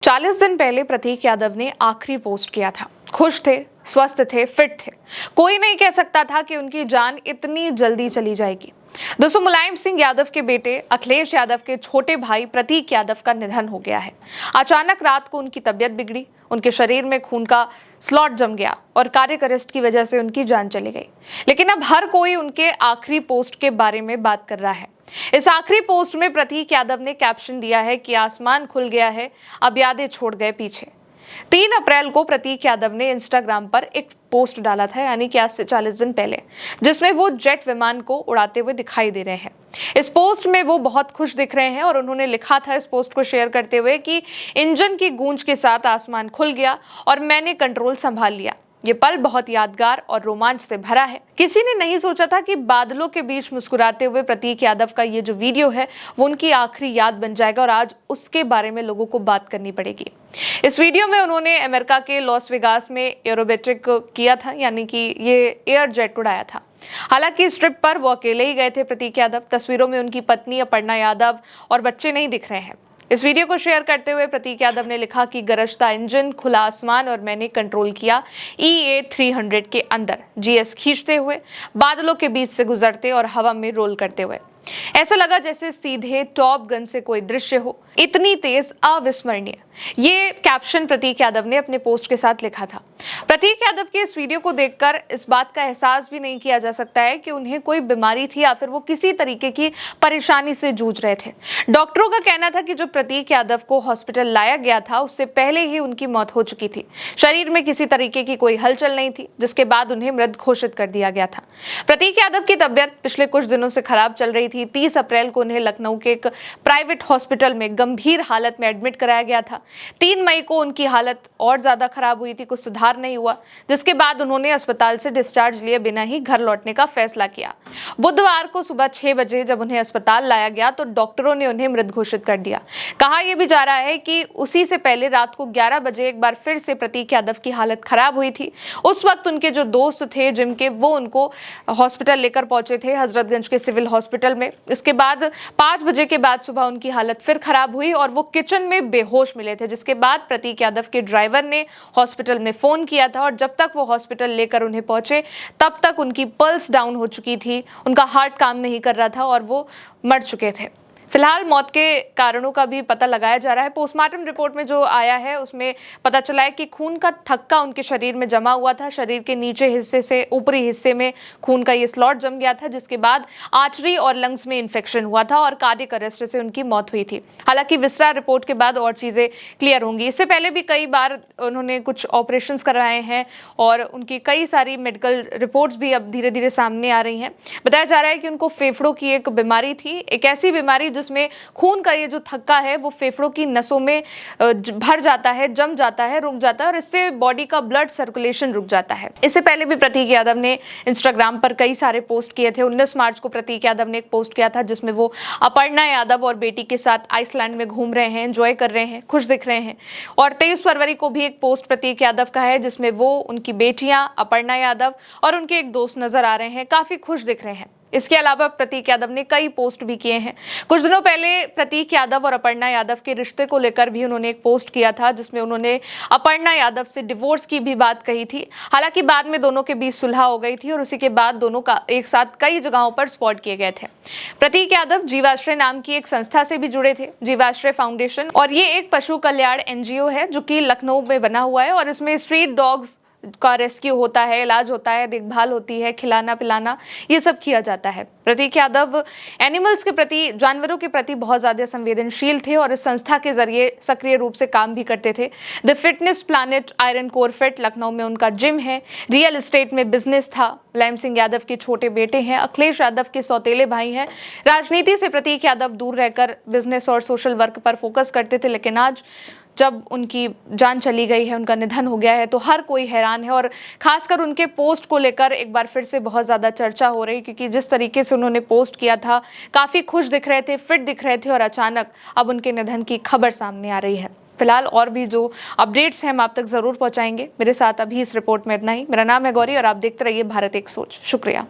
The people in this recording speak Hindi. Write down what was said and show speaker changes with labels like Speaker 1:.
Speaker 1: 40 दिन पहले प्रतीक यादव ने आखिरी पोस्ट किया था। खुश थे, स्वस्थ थे, फिट थे। कोई नहीं कह सकता था कि उनकी जान इतनी जल्दी चली जाएगी। दोस्तों, मुलायम सिंह यादव के बेटे अखिलेश यादव के छोटे भाई प्रतीक यादव का निधन हो गया है। अचानक रात को उनकी तबीयत बिगड़ी, उनके शरीर में खून का स्लॉट जम गया और कार्डियक अरेस्ट की वजह से उनकी जान चली गई। लेकिन अब हर कोई उनके आखिरी पोस्ट के बारे में बात कर रहा है। इस आखिरी पोस्ट में प्रतीक यादव ने कैप्शन दिया है कि आसमान खुल गया है, अब यादें छोड़ गए पीछे। 3 अप्रैल को प्रतीक यादव ने इंस्टाग्राम पर एक पोस्ट डाला था, यानी कि आज से 40 दिन पहले, जिसमें वो जेट विमान को उड़ाते हुए दिखाई दे रहे हैं। इस पोस्ट में वो बहुत खुश दिख रहे हैं और उन्होंने लिखा था इस पोस्ट को शेयर करते हुए कि इंजन की गूंज के साथ आसमान खुल गया और मैंने कंट्रोल संभाल लिया। ये पल बहुत यादगार और रोमांच से भरा है। किसी ने नहीं सोचा था कि बादलों के बीच मुस्कुराते हुए प्रतीक यादव का ये जो वीडियो है वो उनकी आखिरी याद बन जाएगा और आज उसके बारे में लोगों को बात करनी पड़ेगी। इस वीडियो में उन्होंने अमेरिका के लॉस वेगास में एरोबेटिक किया था, यानी कि ये एयर जेट उड़ाया था। हालांकि इस ट्रिप पर वो अकेले ही गए थे प्रतीक यादव। तस्वीरों में उनकी पत्नी अपर्णा यादव और बच्चे नहीं दिख रहे हैं। इस वीडियो को शेयर करते हुए प्रतीक यादव ने लिखा कि गरजता इंजन, खुला आसमान और मैंने कंट्रोल किया EA-300 के अंदर, GS खींचते हुए, बादलों के बीच से गुजरते और हवा में रोल करते हुए। ऐसा लगा जैसे सीधे टॉप गन से कोई दृश्य हो, इतनी तेज, अविस्मरणीय। ये कैप्शन प्रतीक यादव ने अपने पोस्ट के साथ लिखा था। प्रतीक यादव के इस वीडियो को देखकर इस बात का एहसास भी नहीं किया जा सकता है कि उन्हें कोई बीमारी थी या फिर वो किसी तरीके की परेशानी से जूझ रहे थे। डॉक्टरों का कहना था कि जो प्रतीक यादव को हॉस्पिटल लाया गया था उससे पहले ही उनकी मौत हो चुकी थी। शरीर में किसी तरीके की कोई हलचल नहीं थी, जिसके बाद उन्हें मृत घोषित कर दिया गया था। प्रतीक यादव की तबियत पिछले कुछ दिनों से खराब चल रही थी। 30 अप्रैल को उन्हें लखनऊ के एक प्राइवेट हॉस्पिटल में गंभीर हालत में एडमिट कराया गया था। 3 मई को उनकी हालत और ज्यादा खराब हुई थी, कुछ सुधार नहीं हुआ, जिसके बाद उन्होंने अस्पताल से डिस्चार्ज लिए बिना ही घर लौटने का फैसला किया। बुधवार को सुबह 6 बजे जब उन्हें अस्पताल लाया गया तो डॉक्टरों ने उन्हें मृत घोषित कर दिया। कहा यह भी जा रहा है कि उसी से पहले रात को 11 बजे एक बार फिर से प्रतीक यादव की हालत खराब हुई थी। उस वक्त उनके जो दोस्त थे जिम के, वो उनको हॉस्पिटल लेकर पहुंचे थे, हजरतगंज के सिविल हॉस्पिटल में। इसके बाद 5 बजे के बाद सुबह उनकी हालत फिर खराब हुई और वो किचन में बेहोश मिले थे, जिसके बाद प्रतीक यादव के ड्राइवर ने हॉस्पिटल में फोन किया था और जब तक वो हॉस्पिटल लेकर उन्हें पहुंचे तब तक उनकी पल्स डाउन हो चुकी थी, उनका हार्ट काम नहीं कर रहा था और वो मर चुके थे। फिलहाल मौत के कारणों का भी पता लगाया जा रहा है। पोस्टमार्टम रिपोर्ट में जो आया है उसमें पता चला है कि खून का थक्का उनके शरीर में जमा हुआ था। शरीर के नीचे हिस्से से ऊपरी हिस्से में खून का ये स्लॉट जम गया था, जिसके बाद आर्टरी और लंग्स में इन्फेक्शन हुआ था और कार्डियक अरेस्ट से उनकी मौत हुई थी। हालांकि विस्तार रिपोर्ट के बाद और चीजें क्लियर होंगी। इससे पहले भी कई बार उन्होंने कुछ ऑपरेशन करवाए हैं और उनकी कई सारी मेडिकल रिपोर्ट्स भी अब धीरे धीरे सामने आ रही हैं। बताया जा रहा है कि उनको फेफड़ों की एक बीमारी थी, एक ऐसी बीमारी जिसमें खून का ये जो थक्का है वो फेफड़ों की नसों में भर जाता है, जम जाता है, रुक जाता है और इससे बॉडी का ब्लड सर्कुलेशन रुक जाता है। इससे पहले भी प्रतीक यादव ने इंस्टाग्राम पर कई सारे पोस्ट किए थे। 19 मार्च को प्रतीक यादव ने एक पोस्ट किया था जिसमें वो अपर्णा यादव और बेटी के साथ आइसलैंड में घूम रहे हैं, एंजॉय कर रहे हैं, खुश दिख रहे हैं। और 23 फरवरी को भी एक पोस्ट प्रतीक यादव का है जिसमें वो, उनकी बेटियां अपर्णा यादव और उनके एक दोस्त नजर आ रहे हैं, काफी खुश दिख रहे हैं। इसके अलावा प्रतीक यादव ने कई पोस्ट भी किए हैं। कुछ दिनों पहले प्रतीक यादव और अपर्णा यादव के रिश्ते को लेकर भी उन्होंने एक पोस्ट किया था जिसमें उन्होंने अपर्णा यादव से डिवोर्स की भी बात कही थी। हालांकि बाद में दोनों के बीच सुलह हो गई थी और उसी के बाद दोनों का एक साथ कई जगहों पर स्पॉट किए गए थे। प्रतीक यादव जीवाश्रय नाम की एक संस्था से भी जुड़े थे, जीवाश्रय फाउंडेशन, और ये एक पशु कल्याण NGO है जो कि लखनऊ में बना हुआ है और इसमें स्ट्रीट डॉग्स का रेस्क्यू होता है, इलाज होता है, देखभाल होती है, खिलाना पिलाना, ये सब किया जाता है। प्रतीक यादव एनिमल्स के प्रति, जानवरों के प्रति बहुत ज्यादा संवेदनशील थे और इस संस्था के जरिए सक्रिय रूप से काम भी करते थे। The fitness planet iron core fit Lucknow में उनका जिम है, रियल एस्टेट में बिजनेस था। मुलायम सिंह यादव के छोटे बेटे हैं, अखिलेश यादव के सौतेले भाई हैं। राजनीति से प्रतीक यादव दूर रहकर बिजनेस और सोशल वर्क पर फोकस करते थे, लेकिन आज जब उनकी जान चली गई है, उनका निधन हो गया है, तो हर कोई हैरान है और खासकर उनके पोस्ट को लेकर एक बार फिर से बहुत ज़्यादा चर्चा हो रही है, क्योंकि जिस तरीके से उन्होंने पोस्ट किया था, काफ़ी खुश दिख रहे थे, फिट दिख रहे थे और अचानक अब उनके निधन की खबर सामने आ रही है। फिलहाल और भी जो अपडेट्स हैं हम आप तक ज़रूर पहुँचाएंगे। मेरे साथ अभी इस रिपोर्ट में इतना ही। मेरा नाम है गौरी और आप देखते रहिए भारत एक सोच। शुक्रिया।